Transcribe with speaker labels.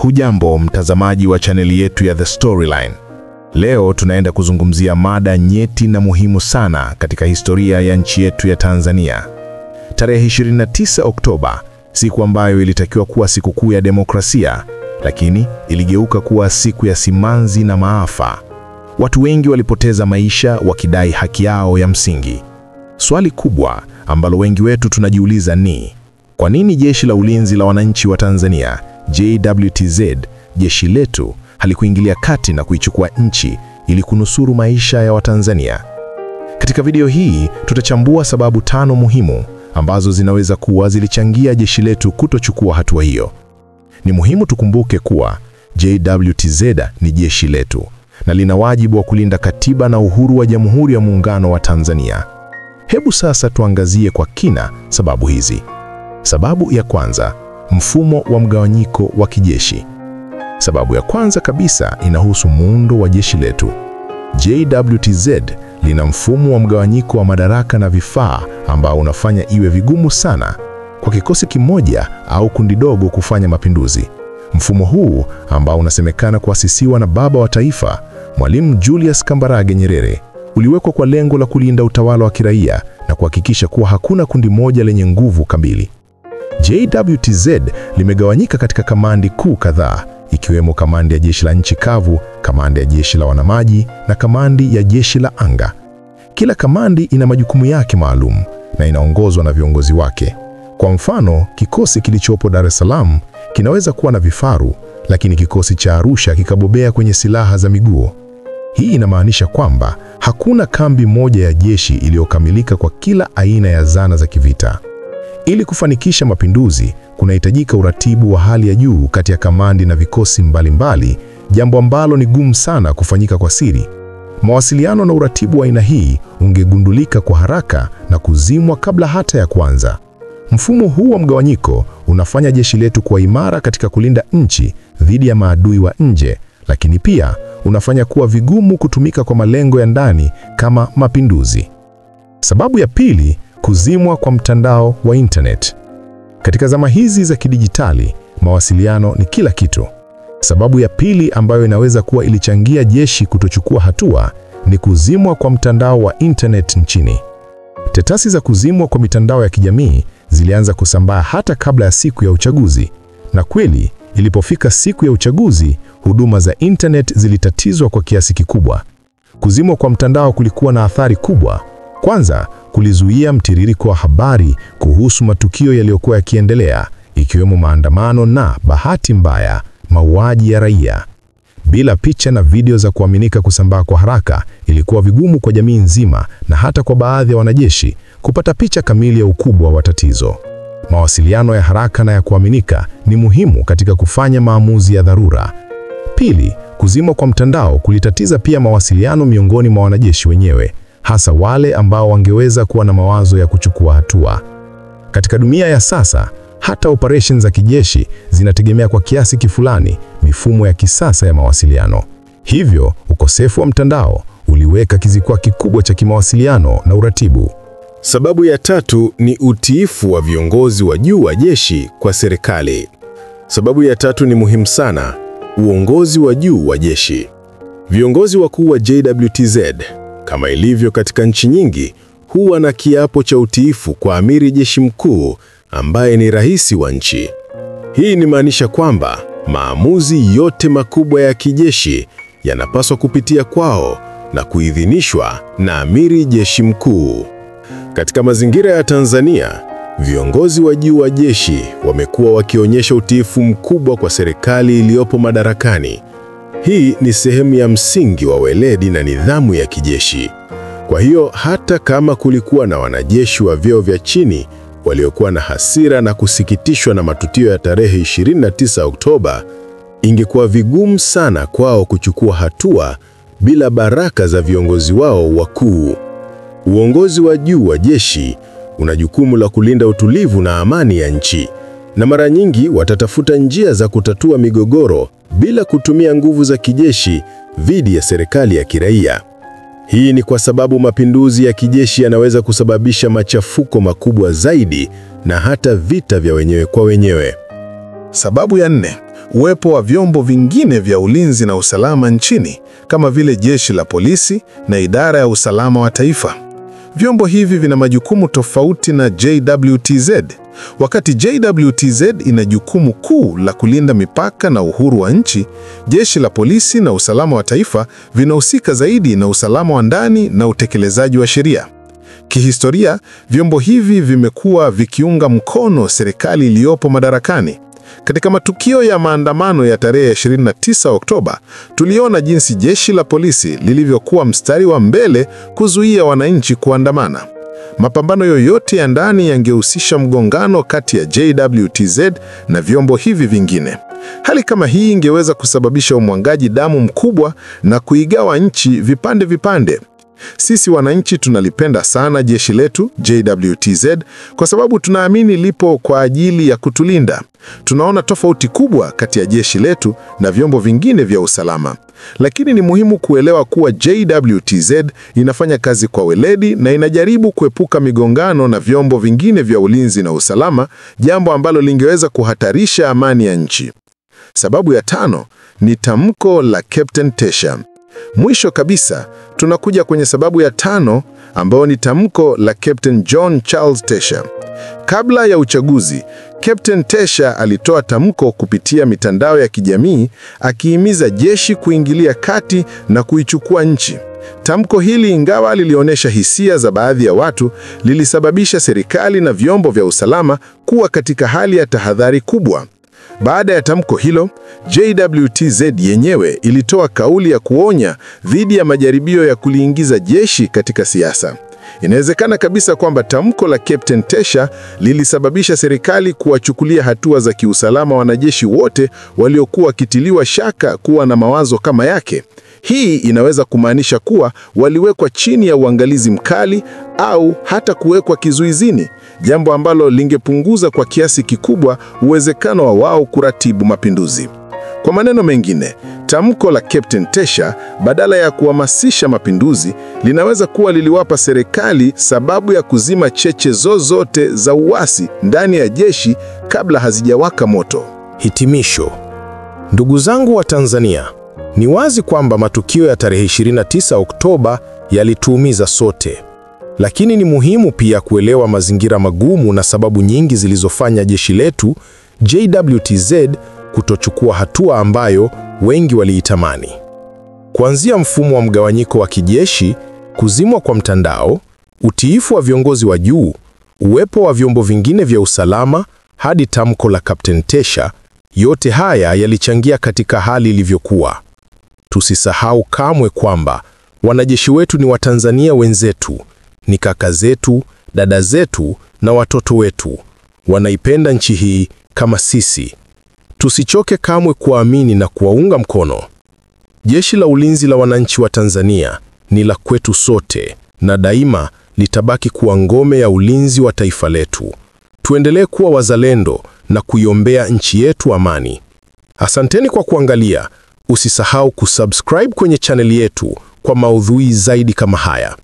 Speaker 1: Hujambo mtazamaji wa chaneli yetu ya The Storyline. Leo tunaenda kuzungumzia mada nyeti na muhimu sana katika historia ya nchi yetu ya Tanzania. Tarehe 29 Oktoba, siku ambayo ilitakiwa kuwa sikukuu ya demokrasia, lakini iligeuka kuwa siku ya simanzi na maafa. Watu wengi walipoteza maisha wakidai haki yao ya msingi. Swali kubwa ambalo wengi wetu tunajiuliza ni, kwa nini Jeshi la Ulinzi la Wananchi wa Tanzania, JWTZ, jeshi letu, halikuingilia kati na kuichukua nchi ili kunusuru maisha ya Watanzania? Katika video hii tutachambua sababu 5 muhimu ambazo zinaweza kuwa zilichangia jeshi letu kutochukua hatua hiyo. Ni muhimu tukumbuke kuwa JWTZ ni jeshi letu na lina wajibu wa kulinda katiba na uhuru wa Jamhuri ya Muungano wa Tanzania. Hebu sasa tuangazie kwa kina sababu hizi. Sababu ya kwanza, mfumo wa mgawanyiko wa kijeshi. Sababu ya kwanza kabisa inahusu muundo wa jeshi letu. JWTZ lina mfumo wa mgawanyiko wa madaraka na vifaa ambao unafanya iwe vigumu sana kwa kikosi kimoja au kundi dogo kufanya mapinduzi. Mfumo huu ambao unasemekana kuasisiwa na baba wa taifa, Mwalimu Julius Kambarage Nyerere, uliwekwa kwa lengo la kulinda utawala wa kiraia na kuhakikisha kuwa hakuna kundi moja lenye nguvu kamili. JWTZ limegawanyika katika kamandi kuu kadhaa, ikiwemo kamandi ya jeshi la nchi kavu, kamandi ya jeshi la wanamaji na kamandi ya jeshi la anga. Kila kamandi ina majukumu yake maalum na inaongozwa na viongozi wake. Kwa mfano, kikosi kilichopo Dar es Salaam kinaweza kuwa na vifaru, lakini kikosi cha Arusha kikabobea kwenye silaha za miguo. Hii inamaanisha kwamba hakuna kambi moja ya jeshi iliyokamilika kwa kila aina ya zana za kivita. Ili kufanikisha mapinduzi, kunahitajika uratibu wa hali ya juu kati ya kamandi na vikosi mbalimbali, jambo ambalo ni gumu sana kufanyika kwa siri. Mawasiliano na uratibu wa aina hii ungegundulika kwa haraka na kuzimwa kabla hata ya kuanza. Mfumo huu wa mgawanyiko unafanya jeshi letu kuwa imara katika kulinda nchi dhidi ya maadui wa nje, lakini pia unafanya kuwa vigumu kutumika kwa malengo ya ndani kama mapinduzi. Sababu ya pili, kuzimwa kwa mtandao wa internet. Katika zama hizi za kidijitali, mawasiliano ni kila kitu. Sababu ya pili ambayo inaweza kuwa ilichangia jeshi kutochukua hatua ni kuzimwa kwa mtandao wa internet nchini. Tetesi za kuzimwa kwa mitandao ya kijamii zilianza kusambaa hata kabla ya siku ya uchaguzi. Na kweli, ilipofika siku ya uchaguzi, huduma za internet zilitatizwa kwa kiasi kikubwa. Kuzimwa kwa mtandao kulikuwa na athari kubwa. Kwanza, kulizuia mtiririko wa habari kuhusu matukio yaliyokuwa yakiendelea, ikiwemo maandamano na, bahati mbaya, mauaji ya raia. Bila picha na video za kuaminika kusambaa kwa haraka, ilikuwa vigumu kwa jamii nzima na hata kwa baadhi ya wanajeshi kupata picha kamili ya ukubwa wa tatizo. Mawasiliano ya haraka na ya kuaminika ni muhimu katika kufanya maamuzi ya dharura. Pili, kuzimwa kwa mtandao kulitatiza pia mawasiliano miongoni mwa wanajeshi wenyewe, hasa wale ambao wangeweza kuwa na mawazo ya kuchukua hatua. Katika dunia ya sasa, hata operations za kijeshi zinategemea kwa kiasi kifulani mifumo ya kisasa ya mawasiliano. Hivyo, ukosefu wa mtandao uliweka kizikwaa kikubwa cha kimawasiliano na uratibu.
Speaker 2: Sababu ya tatu ni utiifu wa viongozi wa juu wa jeshi kwa serikali. Sababu ya tatu ni muhimu sana, uongozi wa juu wa jeshi. Viongozi wakuu wa JWTZ, kama ilivyo katika nchi nyingi, huwa na kiapo cha utiifu kwa amiri jeshi mkuu ambaye ni rais wa nchi. Hii inamaanisha kwamba maamuzi yote makubwa ya kijeshi yanapaswa kupitia kwao na kuidhinishwa na amiri jeshi mkuu. Katika mazingira ya Tanzania, viongozi wa juu wa jeshi wamekuwa wakionyesha utiifu mkubwa kwa serikali iliyopo madarakani. Hii ni sehemu ya msingi wa weledi na nidhamu ya kijeshi. Kwa hiyo hata kama kulikuwa na wanajeshi wa vyeo vya chini waliokuwa na hasira na kusikitishwa na matukio ya tarehe 29 Oktoba, ingekuwa vigumu sana kwao kuchukua hatua bila baraka za viongozi wao wakuu. Uongozi wa juu wa jeshi una jukumu la kulinda utulivu na amani ya nchi, na mara nyingi watatafuta njia za kutatua migogoro bila kutumia nguvu za kijeshi dhidi ya serikali ya kiraia. Hii ni kwa sababu mapinduzi ya kijeshi yanaweza kusababisha machafuko makubwa zaidi na hata vita vya wenyewe kwa wenyewe.
Speaker 1: Sababu ya 4,
Speaker 3: uwepo wa vyombo vingine vya ulinzi na usalama nchini kama vile jeshi la polisi na idara ya usalama wa taifa. Vyombo hivi vina majukumu tofauti na JWTZ. Wakati JWTZ ina jukumu kuu la kulinda mipaka na uhuru wa nchi, jeshi la polisi na usalama wa taifa vinahusika zaidi na usalama wa ndani na utekelezaji wa sheria. Kihistoria, vyombo hivi vimekuwa vikiunga mkono serikali iliyopo madarakani. Katika matukio ya maandamano ya tarehe 29 Oktoba, tuliona jinsi jeshi la polisi lilivyokuwa mstari wa mbele kuzuia wananchi kuandamana. Mapambano yoyote ya ndani yangehusisha mgongano kati ya JWTZ na vyombo hivi vingine. Hali kama hii ingeweza kusababisha umwagaji damu mkubwa na kuigawa nchi vipande vipande. Sisi wananchi tunalipenda sana jeshi letu JWTZ kwa sababu tunaamini lipo kwa ajili ya kutulinda. Tunaona tofauti kubwa kati ya jeshi letu na vyombo vingine vya usalama. Lakini ni muhimu kuelewa kuwa JWTZ inafanya kazi kwa weledi na inajaribu kuepuka migongano na vyombo vingine vya ulinzi na usalama, jambo ambalo lingeweza kuhatarisha amani ya nchi. Sababu ya 5 ni tamko la Captain Tesha. Mwisho kabisa, tunakuja kwenye sababu ya 5 ambayo ni tamko la Captain John Charles Tesha. Kabla ya uchaguzi, Captain Tesha alitoa tamko kupitia mitandao ya kijamii akihimiza jeshi kuingilia kati na kuichukua nchi. Tamko hili, ingawa lilionyesha hisia za baadhi ya watu, lilisababisha serikali na vyombo vya usalama kuwa katika hali ya tahadhari kubwa. Baada ya tamko hilo, JWTZ yenyewe ilitoa kauli ya kuonya dhidi ya majaribio ya kuliingiza jeshi katika siasa. Inawezekana kabisa kwamba tamko la Captain Tesha lilisababisha serikali kuwachukulia hatua za kiusalama wanajeshi wote waliokuwa wakitiliwa shaka kuwa na mawazo kama yake. Hii inaweza kumaanisha kuwa waliwekwa chini ya uangalizi mkali au hata kuwekwa kizuizini, jambo ambalo lingepunguza kwa kiasi kikubwa uwezekano wa wao kuratibu mapinduzi. Kwa maneno mengine, tamko la Captain Tesha, badala ya kuhamasisha mapinduzi, linaweza kuwa liliwapa serikali sababu ya kuzima cheche zozote za uasi ndani ya jeshi kabla hazijawaka moto.
Speaker 2: Hitimisho. Ndugu zangu wa Tanzania, ni wazi kwamba matukio ya tarehe 29 Oktoba yalituumiza sote. Lakini ni muhimu pia kuelewa mazingira magumu na sababu nyingi zilizofanya jeshi letu JWTZ kutochukua hatua ambayo wengi waliitamani. Kuanzia mfumo wa mgawanyiko wa kijeshi, kuzimwa kwa mtandao, utiifu wa viongozi wa juu, uwepo wa vyombo vingine vya usalama, hadi tamko la Captain Tesha, yote haya yalichangia katika hali ilivyokuwa. Tusisahau kamwe kwamba wanajeshi wetu ni Watanzania wenzetu, ni kaka zetu, dada zetu na watoto wetu. Wanaipenda nchi hii kama sisi. Tusichoke kamwe kuamini na kuwaunga mkono. Jeshi la Ulinzi la Wananchi wa Tanzania ni la kwetu sote na daima litabaki kuwa ngome ya ulinzi wa taifa letu. Tuendelee kuwa wazalendo na kuiombea nchi yetu amani. Asanteni kwa kuangalia. Usisahau kusubscribe kwenye chaneli yetu kwa maudhui zaidi kama haya.